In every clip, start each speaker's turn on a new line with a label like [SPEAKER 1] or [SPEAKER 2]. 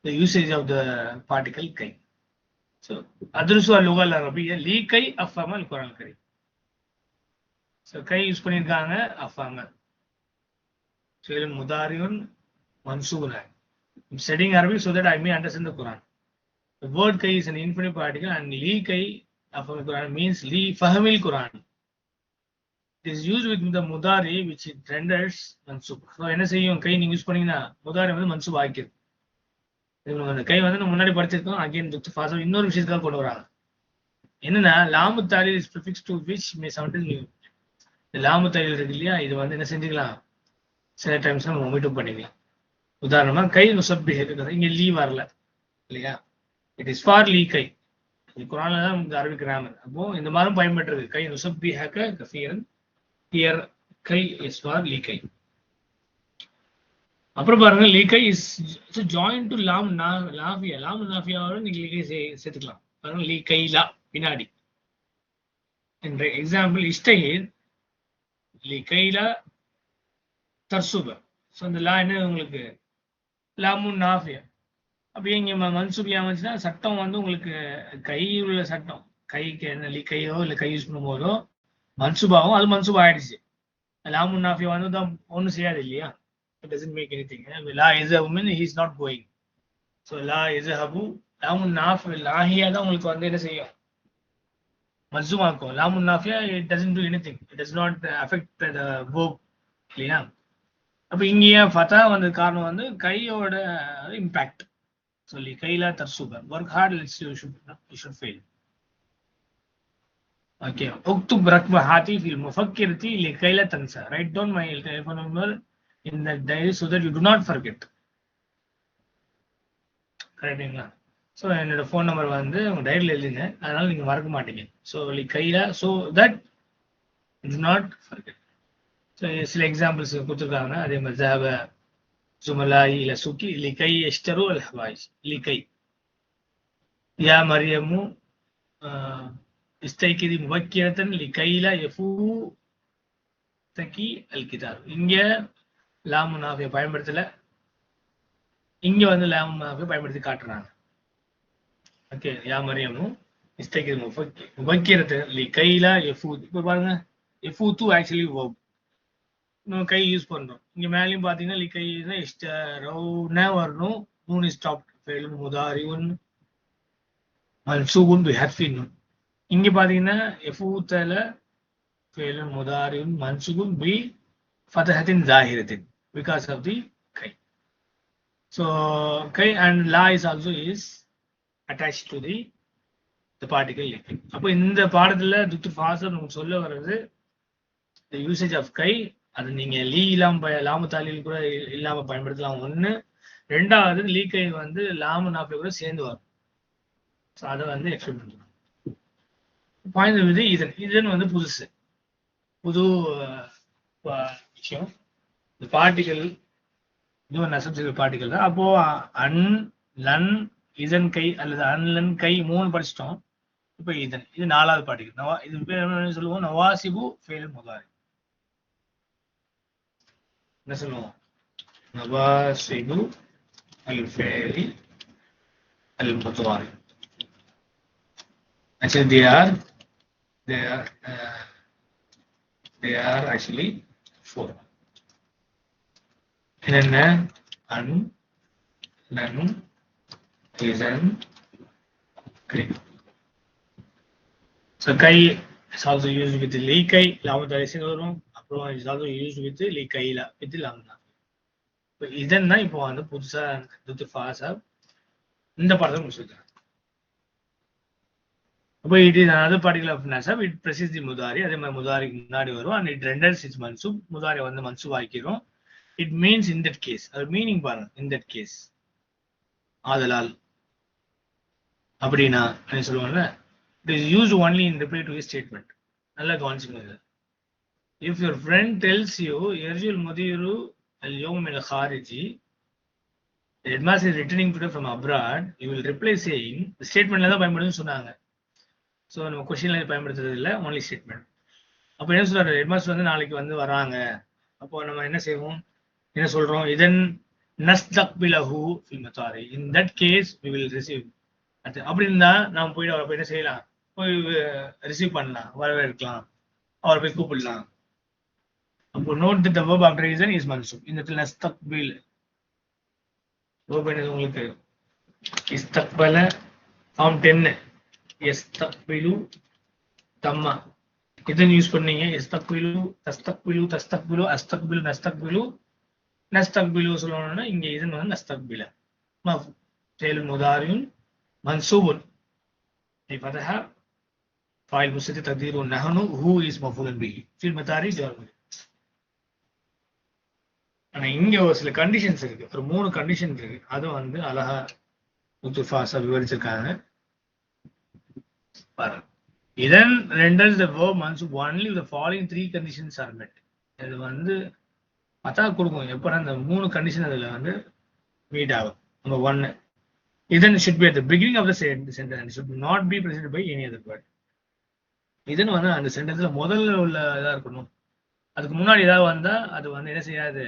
[SPEAKER 1] the usage of the particle kai. So adrusu al-lugha al-arabiyya li kai afhama al-Quran al-Karim. So kai use பண்ணிருக்காங்க afhama. fi'l mudari'un mansubun. I'm studying Arabic so that I may understand the Quran. The word kai is an infinitive particle and li kai afhama al-Quran means li fahmil Quran. It is used with the mudari which it renders mansub. So என்ன செய்யும் கை நீங்க use பண்ணீங்கன்னா முதாரி வந்து மன்சூப் ஆக்கிது. அந்த கை வந்து நம்ம முன்னாடி படிச்சிருக்கோம். அகைன் துக்து ஃபாஸா இன்னொரு விஷயத்துக்காக கொண்டு வராங்க. என்னன்னா லாமு தாலில் is prefix to which may sometimes you இந்த லாமு தாலில் இருக்கு இல்லையா, இது வந்து என்ன செஞ்சுக்கலாம், சில டைம்ஸ் நம்ம ஒமிட்டும் பண்ணிக்கலாம். உதாரணமா கை நுசப்பி இங்க லீ வரல இல்லையா, இட் இஸ் ஃபார் லீ கை. இது குரான்ல தான் இந்த அரபிக் கிராமர். அப்போ இந்த மாதிரி பயன்பெற்றிருக்கு கை நுசப்பி ஹக்க கஃபீரன். Here kai is for likai. அப்புறம் பாருங்க likai is joined to lam nafiya. lam nafiya ஓட நீங்க likai சேர்த்துக்கலாம். பாருங்க likaila பின்னாடி. என்ற எக்ஸாம்பிள் இஸ்தஹித் likaila தர்சுப. ஸோ இந்த லா என்ன உங்களுக்கு லாமுன் நாஃபியா. அப்படியே இங்க மன்சூபியா வந்துச்சுன்னா சட்டம் வந்து உங்களுக்கு கை உள்ள சட்டம், கைக்கு என்ன லிக்கையோ இல்லை கை யூஸ் பண்ணும் போதோ மன்சூபாவும் அது மன்சூப் ஆயிடுச்சு. லாமுன் நாஃபியா வந்து தான் ஒன்றும் செய்யாது இல்லையா, இட் டசன்ட் மேக் எனிதிங். லா இஸ்ஹபு mean he is not going. So லா இஸ்ஹபு லாமுன் நாஃபியா லாஹியா தான் உங்களுக்கு வந்து என்ன செய்யும், மன்சூபாக்கும். லாமுன் நாஃபியா it doesn't do anything, it does not affect the verb இல்லையா. அப்போ இங்கேயே ஃபதா வந்த காரணம் வந்து கையோட இம்பாக்ட் சொல்லி கையில தர்சூபர் ஒர்க் ஹார்ட் லெட்ஸ் you should fail. Okay. Uktub rakba hati fil mufakkirati likay la tansa. Write down my telephone number in the diary so that you do not forget. கரெக்டுங்களா? ஸோ என்னோட ஃபோன் நம்பர் வந்து உங்க டைரியில் எழுதுங்க, அதனால நீங்க மறக்க மாட்டீங்க. ஸோ லிக்கைலா so that do not forget. So சில எக்ஸாம்பிள்ஸ் கொடுத்துருக்காங்க. அதே மாதிரி ஜஹப ஜுமலாயி இல சுக்கி லிக்கை எஷ்டரு அல் ஹவாயிஜ் லிக்கை. யா மரியமு இஸ்தைகிதி முபக்கிரத்தன் லிக்கைலா யஃபூதகி அல் கிதாப். இங்க லாமு நாஃபியா பயன்படுத்தல, இங்க வந்து லாமு நாஃபியா பயன்படுத்தி காட்டுறாங்க. ஓகே, யா மரியமு இஸ்தைகிதி முபக்கிரத்தன் லிக்கைலா யஃபூத். இப்போ பாருங்க யஃபூத்து ஆக்சுவலி வெர்ப், நம்ம கை யூஸ் பண்றோம். இங்க மேலேயும் பாத்தீங்கன்னா லிக்கை இஸ்தரவுன வரணும், நூன் இஸ் ஸ்டாப்ட் ஃபெயில் முதாரிஉன் மன்சூபுன் பிஹர்ஃபின். இங்க பாத்தீங்கன்னா யஃபூத்தல ஃபெயில் முதாரிஉன் மன்சூபுன் பி ஃபதஹத்தின் ஜாஹிரத்தின் பிகாஸ் ஆஃப் தி கை. ஸோ கை அண்ட் லா is also is attached to the particle liquid. அப்போ இந்த பாடத்துல துக்தர் ஃபாசர் நமக்கு சொல்ல வர்றது the usage of கை. அது நீங்க லீ இல்லாம லாமு தாலில் கூட இல்லாம பயன்படுத்தலாம் ஒண்ணு. ரெண்டாவது லீ கை வந்து லாமு நாஃபியா கூட சேர்ந்து வரும். ஸோ அதை வந்து எக்ஸ்பிளைன் பண்ணுறோம். பாயிண்ட் வந்து இதன் வந்து புதுசு, புது விஷயம். இந்த பார்ட்டிகல் இதுவும் நெசப்சிபிள் பார்ட்டிகல் தான். அப்போ அன் லன் இதன் கை அல்லது அன்லன் கை மூணு படிச்சிட்டோம். இப்போ இதன் இது நாலாவது பார்ட்டிகல். இது பேர் என்ன சொல்லுவோம், நவாசிபு ஃபெயில் முதாரி. என்ன சொல்லுவோம், நவாசிபு அல் ஃபெயில் அல் முதாரி. Actually they are actually four. என்னென்ன, அன் லன் இதன் கை. So kai is also used with likai, லாமு தாலிசின் வரும். அப்புறம் is also used with likaila with lam na. இப்போ இதன் தான் இப்போ வந்து புதுசா துக்தர் ஃபாசர் இந்த பாடத்தை முடிச்சிருக்காங்க. அப்போ it is another particle of nasab, it precedes the mudari. அதே மாதிரி முதாரிக்கு முன்னாடி வரும் and it renders its mansub. முதாரி வந்து மன்சூப் ஆக்கிரும். It means in that case. அது மீனிங் பாருங்க, in that case ஆதலால் அப்படின்னா என்ன சொல்லுவாங்கல்ல, it is used only in reply to a statement. நல்லா கவனிச்சுக்கோங்க. If your friend tells you yarjul mudiru al-yawm al-khariji, the headmaster is returning today from abroad, you will reply saying, the statementல தான் பயன்படுதுன்னு சொன்னாங்க. So நம்ம கொஸ்டின்ல பயன்படுத்துறது இல்லை, only statement. அப்போ என்ன சொல்றாரு, ஹெட்மாஸ்டர் வந்து நாளைக்கு வந்து வராங்க. அப்போ நம்ம என்ன செய்வோம், என்ன சொல்றோம், இதன் நஸ்தக்பிலஹு ஃபில் மதாரி. In that case we will receive. அது அப்படி இருந்தா நாம் போய் அவரை போய் என்ன செய்யலாம், போய் ரிசீவ் பண்ணலாம், வரவேற்கலாம், அவரை போய் கூப்பிடலாம். அப்போ note the verb after reason is mansub. இந்த இடத்துல நஸ்தக்பில் verb என்னது உங்களுக்கு இஸ்தக்பல ஃபார்ம் 10 யஸ்தக்பிலு தம்மா இதன் யூஸ் பண்ணீங்க. இஸ்தக்பிலு தஸ்தக்பிலு தஸ்தக்பிலு அஸ்தக்பிலு நஸ்தக்பிலு நஸ்தக்பிலு சொல்லணும்னா இங்க இதன் வந்து நஸ்தக்பில ஃபெயில் முதாரியுன் மன்சூபுன் بفتحة فاعل مستتر تقديره نحن هو is مفعول به في المضارع جار مجرور. ஆனா இங்க ஒரு சில கண்டிஷன்ஸ் இருக்கு, ஒரு 3 கண்டிஷன் இருக்கு. அது வந்து அழகா முத்துஃபாஸா விவரிச்சிருக்காங்க பாருங்க. இதன் renders the verb mansub only if the following 3 conditions are met. இது வந்து பத்தா கொடுக்கும் எப்பனா இந்த 3 கண்டிஷன் அதுல வந்து மீட் ஆகும். நம்பர் 1, இதன் should be at the beginning of the sentence and should not be preceded by any other word. இதன் வந்து அந்த சென்டென்ஸ்ல முதல்ல உள்ள இதா இருக்கணும், அதுக்கு முன்னாடி ஏதாவது வந்தா அது வந்து என்ன செய்யாது,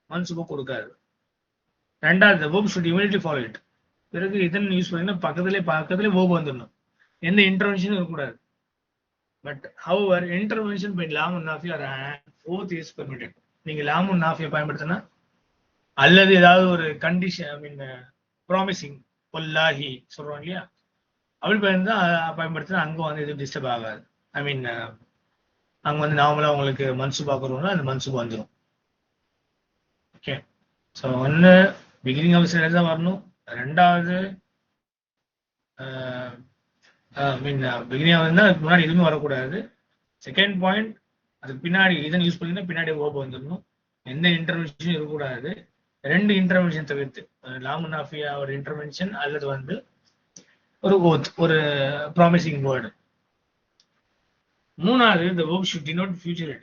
[SPEAKER 1] மன்சூப கொடுக்காது. ரெண்டாவது the verb should immediately follow it. பிறகு இதன் யூஸ் பண்ணீங்கன்னா பக்கத்திலே verb வந்துடணும், எந்த இன்டர்வென்ஷனும் இருக்கக்கூடாது. பட் ஹவவர் இன்டர்வென்ஷன் பை லாம் நாஃபி ஆர் ஓத் இஸ் பெர்மிட்டட். நீங்க லாம் நாஃபியை பயன்படுத்தினா அல்லது ஏதாவது ஒரு கண்டிஷன் ஐ மீன் ப்ராமிசிங் வல்லாஹி சொல்றோம் இல்லையா, அப்படி பயன்படுத்தினா அங்க வந்து இது டிஸ்டர்ப் ஆகாது. ஐ மீன் அங்க வந்து நார்மலா உங்களுக்கு மன்சூபா கொடுறோம்னா அந்த மன்சூபா வந்துடும். ஓகே, ஸோ ஒன்று பிகினிங் ஆஃப் சென்டென்ஸ் தான் வரணும். ரெண்டாவது பிகினிங் ஆகுதுன்னா அதுக்கு முன்னாடி எதுவுமே வரக்கூடாது. செகண்ட் பாயிண்ட், அதுக்கு பின்னாடி இதன் யூஸ் பண்ணினா பின்னாடி ஓப் வந்துடணும், எந்த இன்டர்வென்ஷனும் இருக்கக்கூடாது. 2 இன்டர்வென்ஷன் தவிர்த்து லாம் நாஃபியா ஒரு இன்டர்வென்ஷன் அல்லது வந்து ஒரு ஓத் ஒரு ப்ராமிசிங் வேர்டு. மூணாவது the verb should denote future.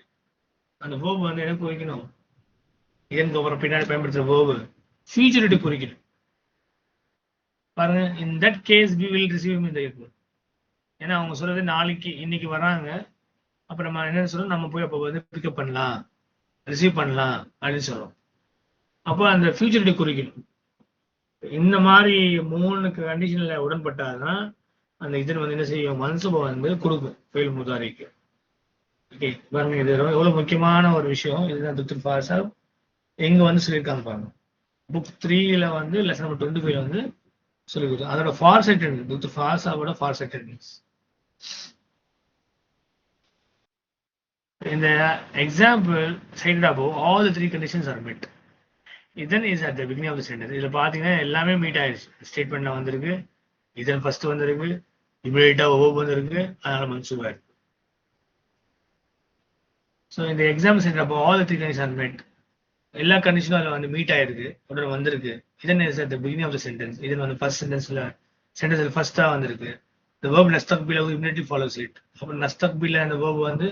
[SPEAKER 1] அந்த verb வந்து என்ன குறிக்கணும், இதற்கு அப்புறம் பின்னாடி பயன்படுத்துற verb future குறிக்கணும். பாருங்க, in that case we will receive him in the airport. ஏன்னா அவங்க சொல்றது நாளைக்கு இன்னைக்கு வராங்க, அப்ப நம்ம என்ன சொல்றோம், நம்ம போய் அப்போ வந்து பிக்கப் பண்ணலாம், ரிசீவ் பண்ணலாம் அப்படின்னு சொல்றோம். அப்போ அந்த ஃபியூச்சரிட்டி குறிக்கணும். இந்த மாதிரி 3 கண்டிஷன்ல உடன்பட்டாதான் அந்த இதன் வந்து என்ன செய்யும், மன்சூபை வந்து கொடுக்கும் ஃபெயில் முதாரிக்கு. ஓகே பாருங்க, இது எவ்வளவு முக்கியமான ஒரு விஷயம். இதுதான் துக்துல் ஃபாஸா எங்க வந்து சொல்லியிருக்காங்க பாருங்க. புக் 3ல வந்து லெசன் நம்பர் 25 வந்து சொல்லி கொடுத்தோம். அதோட ஃபார் செட்டட் துக்துல் ஃபாஸாவோட ஃபார் செட்டட்னஸ். In the example cited above, all the 3 conditions are met. இதன் is at the beginning of the sentence. இதுல பாத்தீங்கன்னா எல்லாமே மீட் ஆயிடுச்சு. ஸ்டேட்மெண்ட்ல வந்திருக்கு, இதன் ஃபர்ஸ்ட் வந்திருக்கு, இமிடியேட்டா ஓப் வந்திருக்கு, அதனால மன்சூபா இருக்கு. ஸோ இந்த example cited above, all the 3 conditions are met. எல்லா கண்டிஷனும் அதுல வந்து மீட் ஆயிருக்கு, உடனே வந்திருக்கு. இதன் is at the beginning of the sentence. இதன் வந்து ஃபர்ஸ்ட் சென்டென்ஸ்ல ஃபர்ஸ்டா வந்திருக்கு. the verb நஸ்தக்பிலஹு immediately follows it. அப்புறம் நஸ்தக்பில அந்த verb வந்து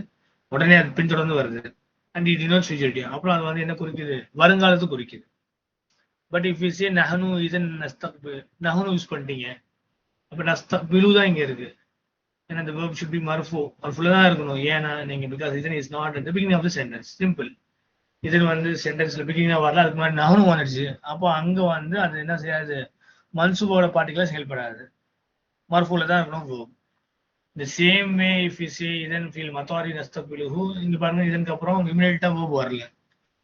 [SPEAKER 1] உடனே அது பின்தொடர்ந்து வருது. And it denotes future. அப்புறம் அது வந்து என்ன குறிக்குது, வருங்காலத்தை குறிக்குது. பட் இஃப் யூ சே நஹனு இதன் நஸ்தக்பில், நஹனு யூஸ் பண்ணிட்டீங்க, அப்ப நஸ்தக்பிலு தான் இங்க இருக்கு. ஏன்னா the verb should be மர்ஃபூ, மர்ஃபூல தான் இருக்கணும். ஏன்னா நீங்க பிகாஸ் இதன் is not at the beginning of the sentence. Simple. இதன் வந்து சென்டென்ஸ்ல பிகினிங்கா வரல, அதுக்கு முன்னாடி நஹனு வந்துடுச்சு. அப்போ அங்க வந்து அது என்ன செய்யாது, மன்சூபோட பார்ட்டிகளா செயல்படாது, மர்ஃபூல தான் இருக்கணும் verb. The same way if you say இதன் ஃபீல் மத்தாரி நஸ்தக்பிலுஹு, இங்க பாருங்க இதற்கு அப்புறம் இமிடியேட்டா verb வரல,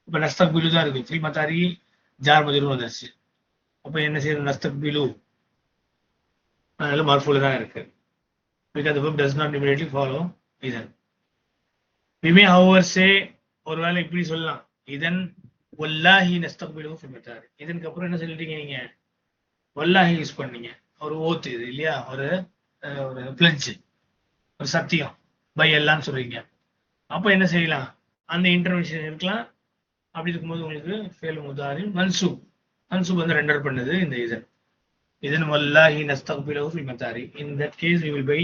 [SPEAKER 1] இப்ப நஸ்தக்பிலு தான் இருக்கு. ஃபீல் மத்தாரி ஜார் மஜ்ரூர் வந்துருச்சு. அப்ப என்ன செய்யணும், நஸ்தக்பிலு அதனால மர்ஃபூல தான் இருக்கு. Because the verb does not immediately follow இதன். We may however say, ஒருவேளை இப்படி சொல்லலாம், இதன் வல்லாஹி நஸ்தக்பிலுஹு ஃபீல் மத்தாரி. இதற்கு அப்புறம் என்ன சொல்லிட்டீங்க நீங்க, வல்லாஹி யூஸ் பண்ணீங்க, ஒரு ஓத் இது இல்லையா, ஒரு பிளட்ஜ், ஒரு சத்தியம், பை எல்லாம் சொல்றீங்க. அப்ப என்ன செய்யலாம், அந்த இன்டர்வென்ஷன் இருக்கலாம். அப்படி இருக்கும்போது உங்களுக்கு ஃபெயில் முதாரி மன்சூப் வந்து ரெண்டர் பண்ணுது இந்த இதன் வல்லாஹி நஸ்தக்பிலுஹு ஃபீல் மத்தாரி. In that case we will by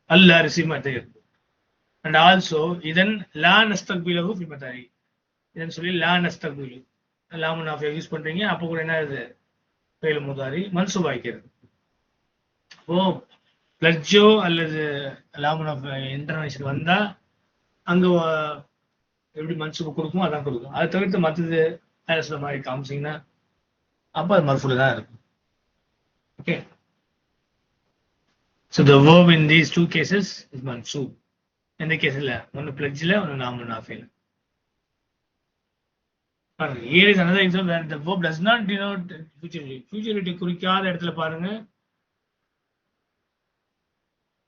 [SPEAKER 1] Allah receive மத்தாரி. And also இதன் லா நஸ்தக்பிலுஹு ஃபீல் மத்தாரி, இதன் சொல்லி லா நஸ்தக்பிலு லாம் நாஃபியா யூஸ் பண்றீங்க, அப்போ கூட என்ன ஆகுது, ஃபெயில் முதாரி மன்சூப் ஆயிக்கிறது. அப்போ பிளட்ஜோ அல்லது லாம் நாஃபியா இன்டர்வென்ஷன் வந்தா அங்க எப்படி மன்சூப் கொடுக்கும் அதான் கொடுக்கும். அதை தவிர்த்து மற்றது சொல்ல மாதிரி காமிச்சிங்கன்னா அப்போ அது மர்ஃபூல தான் இருக்கும். Okay, so the verb in these two cases is mansoob. இந்த கேஸ்ல ஒன்னு pledgeல ஒன்னு நாம நாஃபில. பாருங்க, here is another example where the verb does not denote futurity. Futurity குறிக்காத இடத்துல பாருங்க,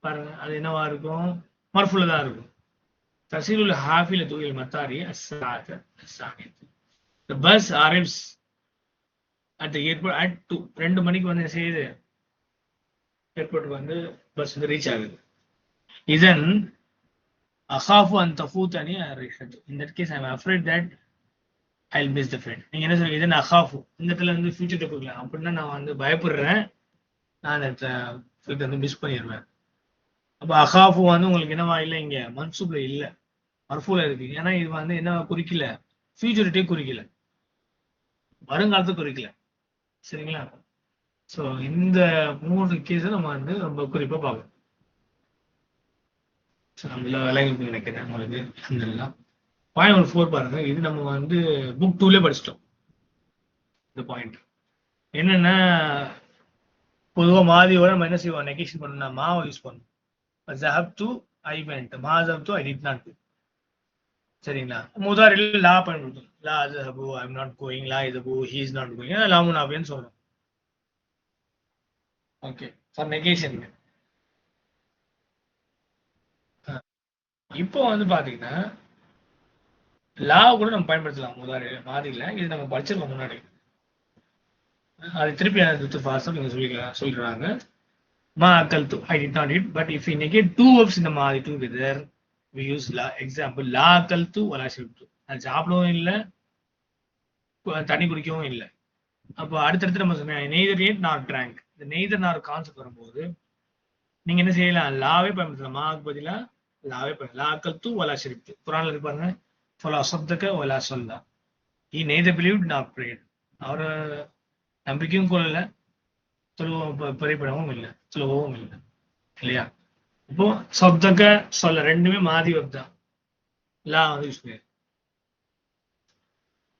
[SPEAKER 1] பாருங்க அது என்னவா இருக்கும், மர்ஃபூல தான் இருக்கும். தசீலுல் ஹாஃபிலத்து இல் மத்தாரி அஸ்ஸாஅத அஸ்ஸானியத்து. The bus arrives at the airport at 2. 2 மணிக்கு வந்து செய்யுது, ஏர்போர்ட்டுக்கு வந்து பஸ் வந்து ரீச் ஆகுது. இதன் அஹாஃபு an தஃபூதனி அர்ரிஹத். In that case I am afraid that I'll miss the flight. நீங்க என்ன சொல்றீங்க, இதன் அஹாஃபு, இந்த இடத்துல வந்து ஃபியூச்சர் கொடுக்கலாம் அப்படின்னா நான் வந்து பயப்படுறேன், நான் அந்த ஃபிளைட் வந்து மிஸ் பண்ணிடுவேன். அப்போ அஹாஃபு வந்து உங்களுக்கு என்னவா இல்லை, இங்க மன்சூப்ல இல்லை, மர்ஃபூல இருக்கு. ஏன்னா இது வந்து என்ன குறிக்கல, ஃபியூச்சரிட்டியை குறிக்கல, வருங்காலத்தை குறிக்கல. சரிங்களா? ஸோ இந்த 3 கேஸை நம்ம வந்து ரொம்ப குறிப்பா பார்க்கணும். நம்மள விளங்கி நினைக்கிறேன் உங்களுக்கு. பாயிண்ட் நம்பர் 4 பாருங்க, இது நம்ம வந்து புக் 2ல படிச்சிட்டோம். இந்த பாயிண்ட் என்னன்னா, பொதுவாக மாதியோட நம்ம என்ன செய்வோம், நெகேஷன் பண்ணா மாவை யூஸ் பண்ணும். ஜஹப்து ஐ வென்ட், மா ஜஹப்து ஐ டிட் நாட். சரிங்களா? முதாரில லா பயன்படுத்தும். லா அஸ்ஹபு ஐ அம் நாட் கோயிங், லா யஸ்ஹபு ஹி இஸ் நாட் கோயிங், லா முனாஃபின்னு சொல்றோம். Okay, for negation. இப்போ வந்து பாத்தீங்கன்னா லா கூட நம்ம பயன்படுத்தலாம் முதாரி மாதிரில. இது நம்ம படிச்சிருக்கோம் முன்னாடி, அது திருப்பி எனக்கு ஃபாஸ்ட் நீங்க சொல்லிடுறாங்க. மா அக்கல் து I did not eat. But if we negate 2 verbs in the மாதி together we use la. Example, லா அக்கல் து வலா ஷரிப்து, அது சாப்பிடவும் இல்லை, தண்ணி குடிக்கவும் இல்லை. அப்போ அடுத்தடுத்து நம்ம சொன்னோம் neither ate nor drank. இந்த neither nor கான்செப்ட் வரும்போது நீங்க என்ன செய்யலாம், லாவே பயன்படுத்தலாம். மாவுக்கு பதிலா லாவே பயன்படுத்தலாம். லா அக்கல் து வலா ஷரிப்து. குர்ஆன்ல இருக்கு பாருங்க, ஃபலா ஸத்தக வலா ஸல்லா. he neither believed nor prayed. அவர் நம்பிக்கையும் கொள்ளல, பிறைப்படவும் இல்லை, தொழுகவும் இல்லை. இல்லையா? இப்போ சொத்தக்க சொல்ல ரெண்டுமே மாதி வெப் தான், லா வந்து யூஸ் பண்ணி.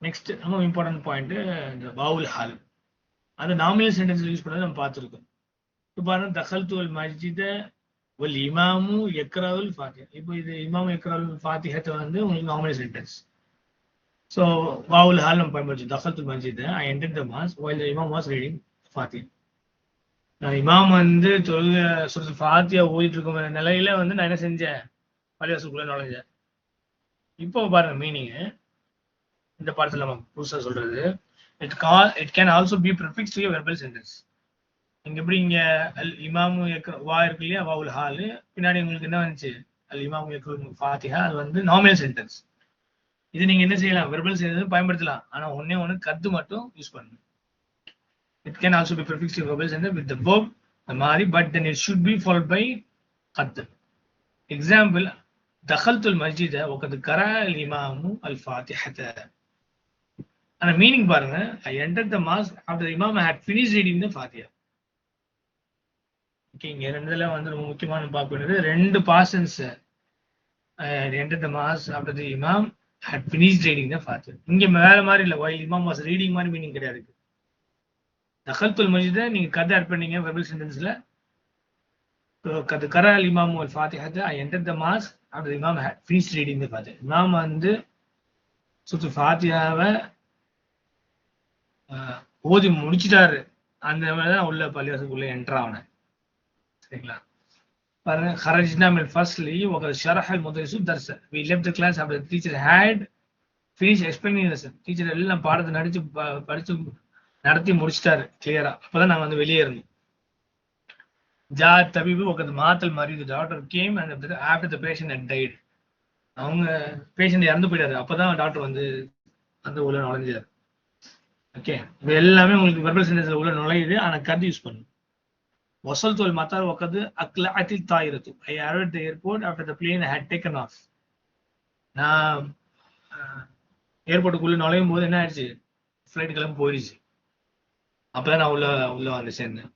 [SPEAKER 1] நெக்ஸ்ட் ரொம்ப இம்பார்ட்டன்ட் பாயிண்ட், இந்த வாவுல் ஹால். அந்த நாமினல் சென்டென்ஸ் யூஸ் பண்ணதை நம்ம பார்த்துருக்கோம். இப்போ பாருங்க, தகல்து அல் மஸ்ஜித வல் இமாமு யக்ரவுல் ஃபாத்திஹா. இப்போ இது இமாமு யக்ரவுல் ஃபாத்திஹத்தை வந்து உங்களுக்கு நாமினல் சென்டென்ஸ். ஸோ வாவுல் ஹால் நம்ம பயன்படுத்தி தகல்து மஸ்ஜித I entered the mosque while the imam was reading Fatiha. இமாம் வந்து தொழுகை சூரத்துல் ஃபாத்திஹா ஓதிட்டு இருக்கும் நிலையில வந்து நான் என்ன செஞ்சேன், பள்ளிவாசலுக்குள்ள நுழைஞ்சேன். இப்போ பாருங்க மீனிங், இந்த பாடத்துல நம்ம புதுசா சொல்றது, it can also be prefix to a verbal sentence. இங்க எப்படி இங்க அல் இமாமு வா இருக்கு இல்லையா, வாவுல் ஹால், பின்னாடி உங்களுக்கு என்ன வந்துச்சு, அல் இமாமு ஃபாத்திஹா, அது வந்து நாமினல் சென்டென்ஸ். இது நீங்க என்ன செய்யலாம், வெர்பல் சென்டென்ஸ் பயன்படுத்தலாம். ஆனா ஒண்ணு கத்து மட்டும் யூஸ் பண்ணணும். It can also be prefixed to verbal sentence with the verb the madi, but then it should be followed by qad. Example, dakhaltu al-masjid wa qad qara'a al-imamu al-fatihata. அந்த meaning பாருங்க, I entered the mosque after the imam had finished reading the Fatiha. Okay, இங்க ரெண்டுல வந்து ரொம்ப முக்கியமான பார்க்க வேண்டியது ரெண்டு பாசன்ஸ். entered the mosque after the imam had finished reading the Fatiha. இங்க வேற மாதிரி இல்ல, while imam was reading மாதிரி மீனிங் கிடையாது. தகல்துல் மஸ்ஜித நீங்க கதை ஆட் பண்ணீங்க வெர்பல் சென்டென்ஸ்ல. கத் கரா அல் இமாமு அல் ஃபாத்திஹத I entered the mosque after the imam had finished reading the Fatiha. இமாம் வந்து சூரத்துல் ஃபாத்திஹாவை ஓதி முடிச்சிட்டாரு, அந்த மாதிரி தான் உள்ள பள்ளிவாசலுக்குள்ள என்டர் ஆனேன். சரிங்களா? பாருங்க, خرجنا من الفصل وقد شرح المدرس الدرس. We left the class after the teacher had finished explaining the lesson. Teacher எல்லாம் பாடத்தை படிச்சு நடத்தி முடிச்சிட்டாரு கிளியரா. அப்பதான் நாங்க வந்து வெளியேறணும். ஜா தபீபு வகத் மாத்தல் மரீது. Doctor came and after the patient had died. அவங்க பேஷண்ட் இறந்து போயிட்டாரு, அப்பதான் டாக்டர் வந்து அந்த உள்ள நுழைஞ்சாரு. ஓகே, இது எல்லாமே உங்களுக்கு வெர்பல் சென்டென்ஸ்ல உள்ள நுழையுது, ஆனா கது யூஸ் பண்ணும். வசல் தோல் மத்தார் வகது அக்லஅத்தில் தாயிரத்து. I arrived the airport after the plane had taken off. நான் ஏர்போர்ட்டுக்குள்ள நுழையும் போது என்ன ஆயிடுச்சு, ஃபிளைட் கிளம்பி போயிடுச்சு, அப்பதான் நான் உள்ள வந்து சேர்ந்தேன்.